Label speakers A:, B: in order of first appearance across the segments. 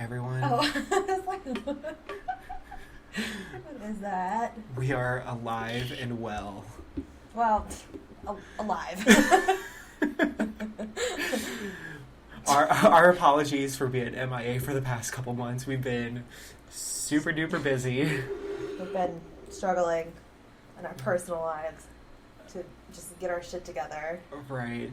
A: everyone.
B: Oh, I was like, what is that?
A: We are alive and well.
B: Well, alive.
A: Our apologies for being MIA for the past couple months. We've been super duper busy.
B: We've been struggling in our personal lives to just get our shit together.
A: Right.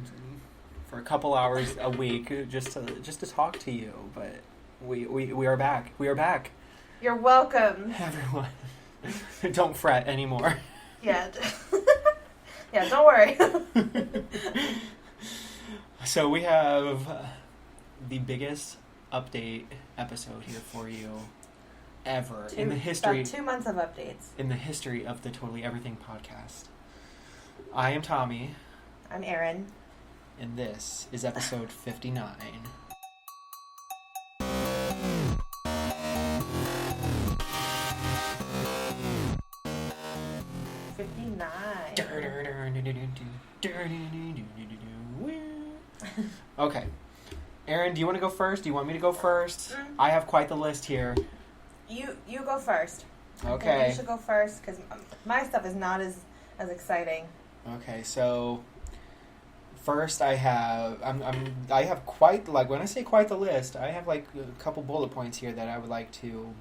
A: For a couple hours a week just to talk to you, but we are back. We are back.
B: You're welcome.
A: Everyone. Don't fret anymore.
B: Yeah. Yeah, don't worry.
A: So we have the biggest update episode here for you ever in the history.
B: About 2 months of updates.
A: In the history of the Totally Everything podcast. I am Tommy.
B: I'm Erin.
A: And this is episode 59. Okay. Erin, do you want to go first? Do you want me to go first? I have quite the list here.
B: You go first.
A: Okay.
B: You should go first because my stuff is not as exciting.
A: Okay, so first I have I have quite, like, when I say quite the list, I have like a couple bullet points here that I would like to.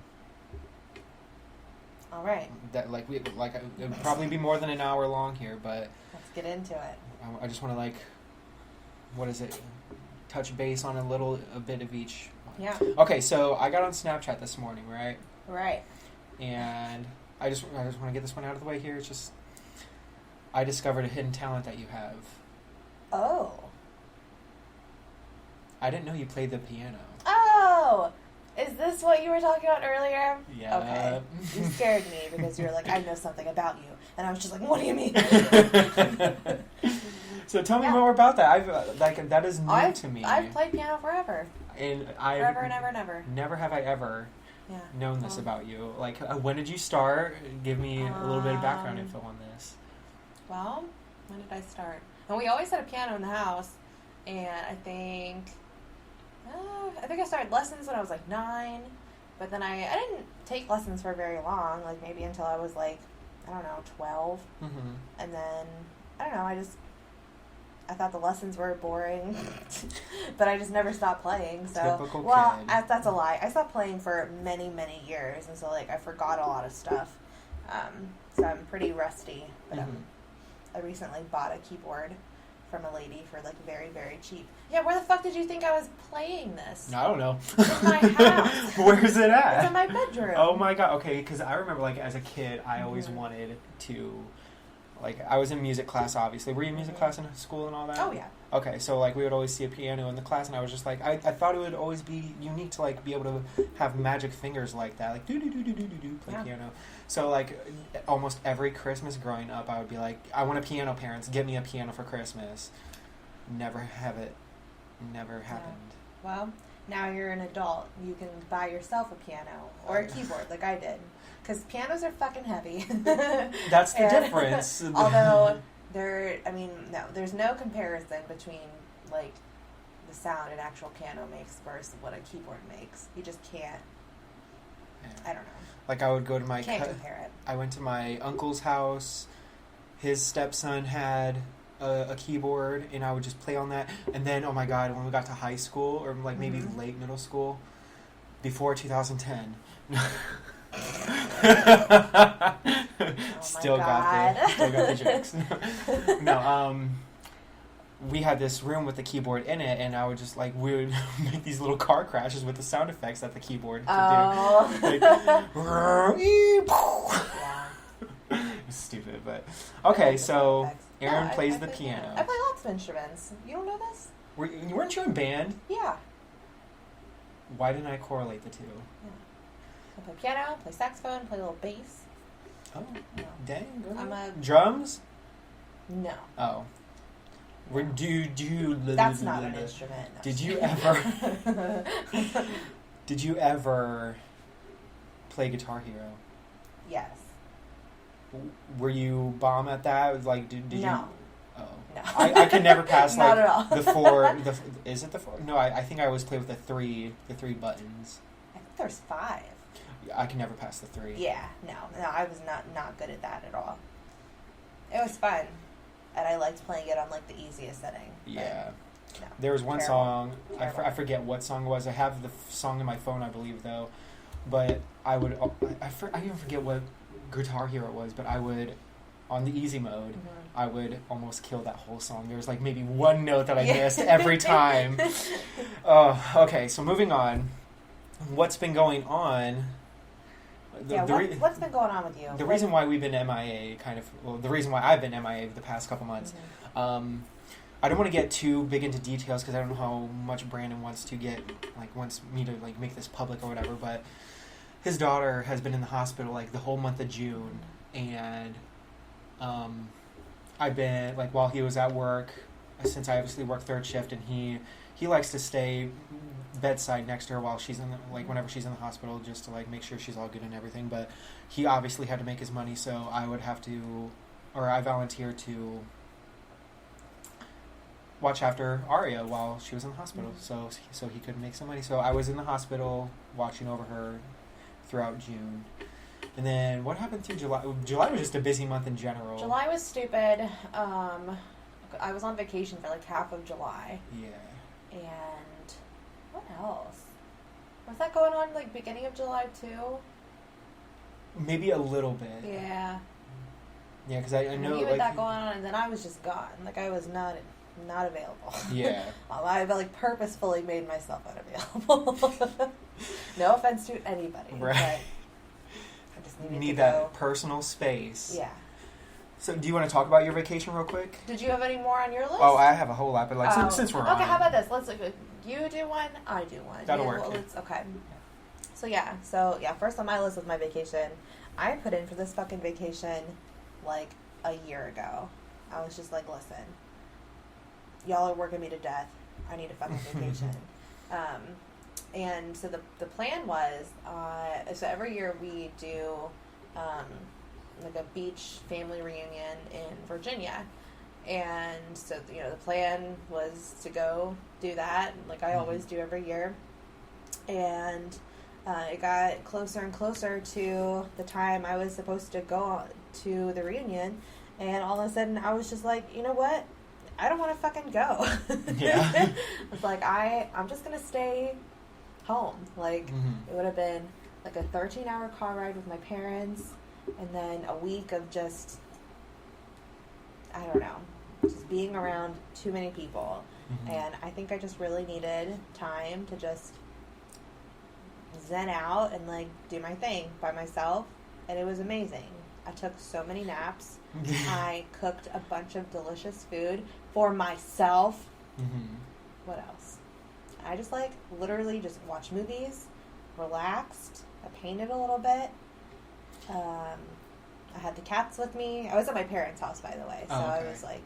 B: All right.
A: That it would probably be more than an hour long here, but
B: let's get into it.
A: I just want to touch base on a bit of each one.
B: Yeah.
A: Okay, so I got on Snapchat this morning, right?
B: Right.
A: And I just want to get this one out of the way here. It's just I discovered a hidden talent that you have.
B: Oh.
A: I didn't know you played the piano.
B: Oh! Is this what you were talking about earlier?
A: Yeah.
B: Okay. You scared me because you were like, I know something about you. And I was just like, what do you mean?
A: So tell me more about that. That is new to me.
B: I've played piano forever.
A: And
B: forever and ever and ever.
A: Never have I ever known this about you. Like, when did you start? Give me a little bit of background info on this.
B: Well, when did I start? And we always had a piano in the house, and I think I started lessons when I was like 9, but then I didn't take lessons for very long, like maybe until I was like, I don't know, 12.
A: Mm-hmm.
B: And then, I don't know, I thought the lessons were boring, but I just never stopped playing. So,
A: typical
B: well,
A: kid.
B: That's a lie. I stopped playing for many, many years, and so like I forgot a lot of stuff. So I'm pretty rusty, but I recently bought a keyboard from a lady for like very, very cheap. Yeah, where the fuck did you think I was playing this?
A: I don't know.
B: In my house.
A: Where's it at?
B: It's in my bedroom.
A: Oh my god. Okay, because I remember like as a kid, I always wanted to. Like, I was in music class, obviously. Were you in music class in school and all that?
B: Oh, yeah.
A: Okay, so, like, we would always see a piano in the class, and I was just like, I thought it would always be unique to, like, be able to have magic fingers like that. Like, do-do-do-do-do-do-do, play piano. So, like, almost every Christmas growing up, I would be like, I want a piano, parents. Get me a piano for Christmas. Never happened.
B: Well, now you're an adult. You can buy yourself a piano or a keyboard like I did. Because pianos are fucking heavy.
A: That's the difference.
B: Although, there's no comparison between, like, the sound an actual piano makes versus what a keyboard makes. You just can't. Yeah. I don't know.
A: Like, I would go to my...
B: Can't compare it.
A: I went to my uncle's house. His stepson had a keyboard, and I would just play on that. And then, oh my god, when we got to high school, or, like, maybe late middle school, before 2010... Still got the jokes. No, we had this room with the keyboard in it, and I would just we would make these little car crashes with the sound effects that the keyboard could do. Stupid, but okay. So Erin plays the piano.
B: I play lots of instruments. You don't know this?
A: Weren't you in band?
B: Yeah.
A: Why didn't I correlate the two? Yeah.
B: I play piano, play saxophone, play a little bass.
A: Oh, no. Dang.
B: Drums? No.
A: Oh.
B: That's not an instrument. No.
A: Did you ever play Guitar Hero?
B: Yes.
A: Were you bomb at that? Like, did you?
B: No.
A: Oh.
B: No.
A: I could never pass
B: Not at all.
A: the 4. Is it the 4? No, I think I always play with the three buttons.
B: there's 5.
A: I can never pass the 3.
B: Yeah, no, I was not good at that at all. It was fun, and I liked playing it on like the easiest setting.
A: Yeah.
B: No,
A: there was one song, I forget what song it was. I have the song in my phone, I believe, though. But I even forget what Guitar Hero it was, but I would, on the easy mode, I would almost kill that whole song. There was like maybe one note that I missed every time. Okay, so moving on. What's been going on?
B: What's been going on with you?
A: The reason why we've been MIA, the reason why I've been MIA the past couple months, I don't want to get too big into details because I don't know how much Brandon wants me to like make this public or whatever, but his daughter has been in the hospital like the whole month of June, and I've been like, while he was at work, since I obviously work third shift, and he likes to stay bedside next to her while she's whenever she's in the hospital, just to like make sure she's all good and everything. But he obviously had to make his money, so I volunteered to watch after Aria while she was in the hospital, so he could make some money. So I was in the hospital watching over her throughout June. And then what happened through July? July was just a busy month in general.
B: July was stupid. I was on vacation for like half of July.
A: Yeah.
B: And what else? Was that going on like beginning of July too?
A: Maybe a little bit.
B: Yeah.
A: Yeah, because I know
B: you had that going on, and then I was just gone. Like I was not available.
A: Yeah.
B: I like purposefully made myself unavailable. No offense to anybody.
A: Right.
B: But I just
A: need that personal space.
B: Yeah.
A: So, do you want to talk about your vacation real quick?
B: Did you have any more on your list?
A: Oh, I have a whole lot, but since we're on.
B: Okay, how about this? Let's you do one, I do one.
A: That'll work.
B: Well, okay. So first on my list was my vacation. I put in for this fucking vacation like a year ago. I was just like, listen, y'all are working me to death. I need a fucking vacation. And so the plan was, so every year we do like a beach family reunion in Virginia. And so, the plan was to go do that, like I always do every year. And it got closer and closer to the time I was supposed to go to the reunion. And all of a sudden, I was just like, you know what? I don't want to fucking go.
A: Yeah.
B: I was like, I'm just going to stay home. Like, it would have been like a 13-hour car ride with my parents, and then a week of just, I don't know, just being around too many people. And I think I just really needed time to just zen out and like do my thing by myself, and it was amazing. I took so many naps. I cooked a bunch of delicious food for myself. What else? I just like literally just watched movies, relaxed. I painted a little bit. I had the cats with me. I was at my parents' house, by the way, so I was like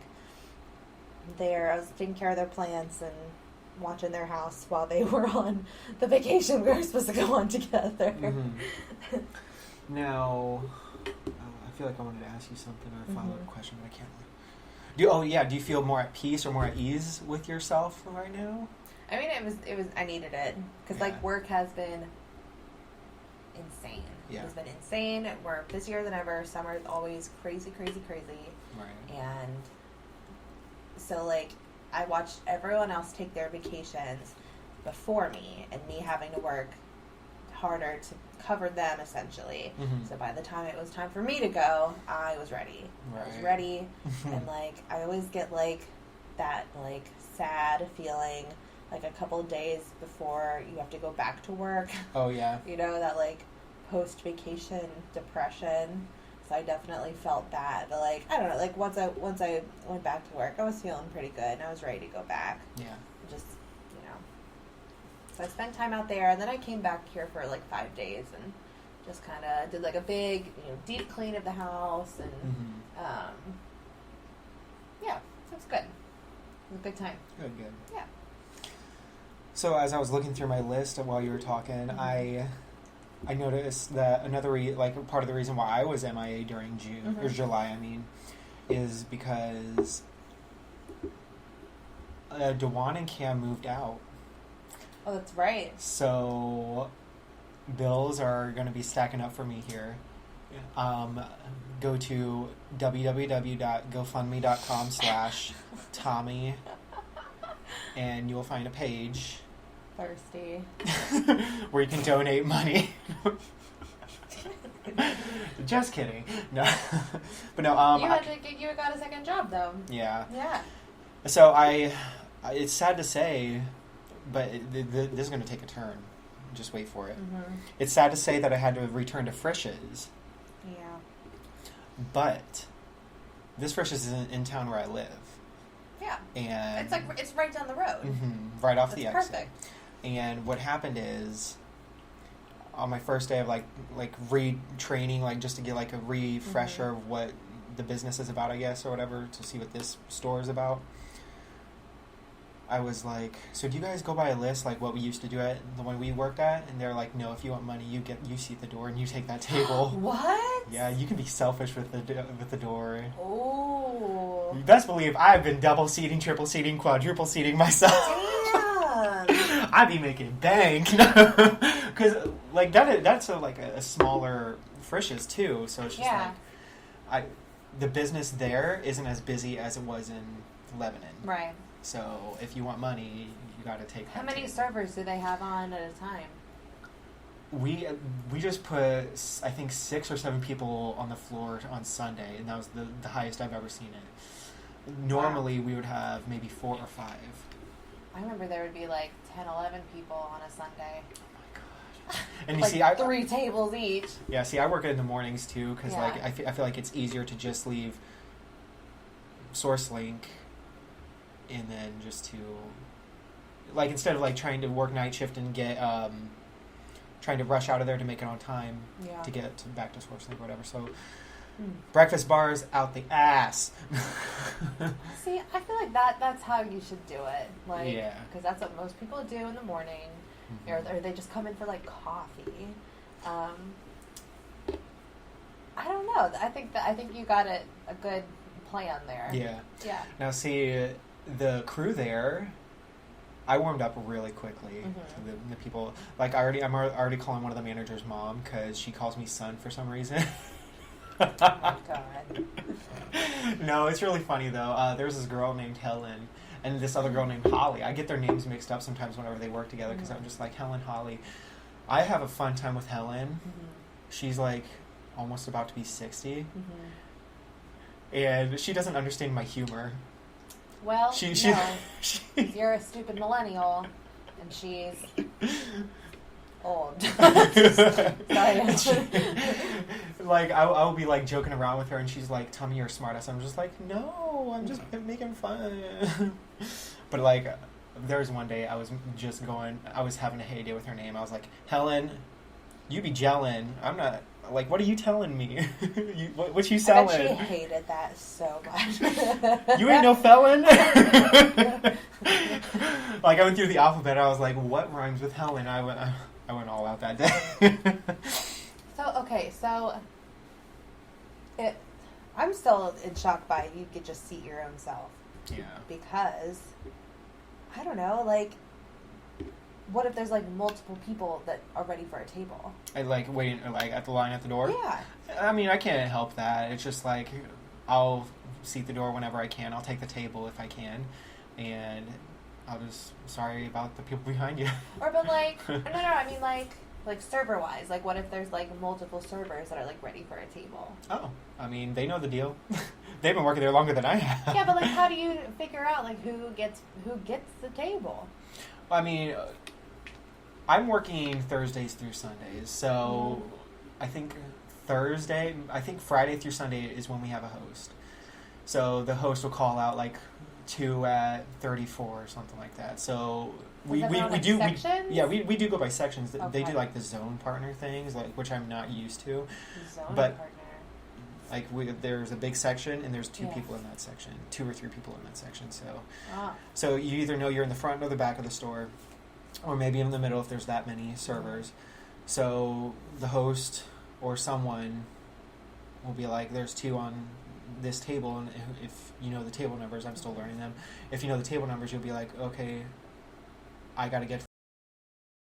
B: there. I was taking care of their plants and watching their house while they were on the vacation we were supposed to go on together.
A: Now, I feel like I wanted to ask you something or a follow-up question, but I can't. Do you feel more at peace or more at ease with yourself right now?
B: I mean, it was. I needed it because like work has been insane.
A: Yeah.
B: It's been insane. We're busier than ever. Summer is always crazy.
A: Right.
B: And so like I watched everyone else take their vacations before me, and me having to work harder to cover them essentially. So by the time it was time for me to go, I was ready.
A: Right.
B: I was ready. And like I always get like that like sad feeling like a couple of days before you have to go back to work.
A: Oh yeah.
B: That like post-vacation depression. So I definitely felt that. But like I don't know, like once I went back to work, I was feeling pretty good and I was ready to go back.
A: Yeah.
B: Just so I spent time out there, and then I came back here for like 5 days and just kind of did like a big deep clean of the house, and yeah, so it's good. It was a good time.
A: Good.
B: Yeah.
A: So as I was looking through my list while you were talking, I noticed that part of the reason why I was MIA during June or July, I mean, is because Dewan and Cam moved out.
B: Oh, that's right.
A: So bills are going to be stacking up for me here. Go to www.gofundme.com/Tahme and you will find a page
B: Thirsty.
A: where you can donate money. Just kidding. No, but no.
B: You got a second job though.
A: Yeah.
B: Yeah.
A: So it's sad to say, but this is going to take a turn. Just wait for it.
B: Mm-hmm.
A: It's sad to say that I had to return to Frisch's.
B: Yeah.
A: But this Frisch's is in town where I live.
B: Yeah.
A: And
B: it's right down the road.
A: Mm-hmm, right off the exit.
B: Perfect.
A: And what happened is, on my first day of like retraining, like just to get like a refresher of what the business is about, I guess, or whatever, to see what this store is about. I was like, so do you guys go by a list like what we used to do at the one we worked at? And they're like, no, if you want money, you seat the door and you take that table.
B: What?
A: Yeah, you can be selfish with the door.
B: Oh.
A: You best believe I've been double seating, triple seating, quadruple seating myself.
B: Damn.
A: I'd be making bank. Because like that's a smaller Frisch's too. So it's just the business there isn't as busy as it was in Lebanon.
B: Right.
A: So if you want money, you got to take.
B: How many servers do they have on at a time?
A: We just put, I think, 6 or 7 people on the floor on Sunday, and that was the highest I've ever seen it. Normally, we would have maybe 4 or 5.
B: I remember there would be like 10, 11 people on a Sunday.
A: Oh my gosh! And you
B: like
A: see,
B: 3 tables each.
A: Yeah, see, I work in the mornings too, because
B: Yeah.
A: like I feel like it's easier to just leave SourceLink, and then just to like instead of like trying to work night shift and get trying to rush out of there to make it on time to get back to SourceLink or whatever. So breakfast bars out the ass.
B: See, I feel like that's how you should do it. Like,
A: Yeah.
B: because that's what most people do in the morning, or they just come in for like coffee. I don't know. I think you got a good plan there.
A: Yeah.
B: Yeah.
A: Now see, the crew there, I warmed up really quickly to the people. Like I'm already calling one of the managers mom because she calls me son for some reason.
B: Oh my God.
A: No, it's really funny though. There's this girl named Helen and this other girl named Holly. I get their names mixed up sometimes whenever they work together because I'm just like Helen, Holly. I have a fun time with Helen. She's like almost about to be 60, and she doesn't understand my humor.
B: Well,
A: She
B: you're a stupid millennial, and she's old.
A: Like I will be like joking around with her, and she's like, "Tell me you're a smartass." I'm just like, "No, I'm just making fun." But like, there was one day I was having a heyday with her name. I was like, "Helen, you be gelling. I'm not." Like, what are you telling me? What you selling?
B: I bet she hated that so much.
A: You ain't no felon? Like, I went through the alphabet. I was like, what rhymes with Helen? I went all out that day.
B: I'm still in shock by you could just seat your own self.
A: Yeah.
B: Because, I don't know, like, what if there's like multiple people that are ready for a table?
A: I like waiting like at the line at the door.
B: Yeah.
A: I mean, I can't help that. It's just like I'll seat the door whenever I can. I'll take the table if I can, and I'll just sorry about the people behind you.
B: Or but like no, I mean like server wise. Like what if there's like multiple servers that are like ready for a table?
A: Oh, I mean they know the deal. They've been working there longer than I have.
B: Yeah, but like how do you figure out like who gets the table?
A: I mean, I'm working Thursdays through Sundays, so I think Friday through Sunday is when we have a host. So the host will call out like 2 at 34 or something like that. So we do go by sections.
B: Okay.
A: They do like the zone partner things, like which I'm not used to.
B: Zone
A: but
B: partner.
A: like there's a big section and there's 2 people in that section, 2 or 3 people in that section. So you either know you're in the front or the back of the store, or maybe in the middle if there's that many servers. So the host or someone will be like, there's 2 on this table, and if you know the table numbers, I'm still learning them. If you know the table numbers, you'll be like, okay, I got to get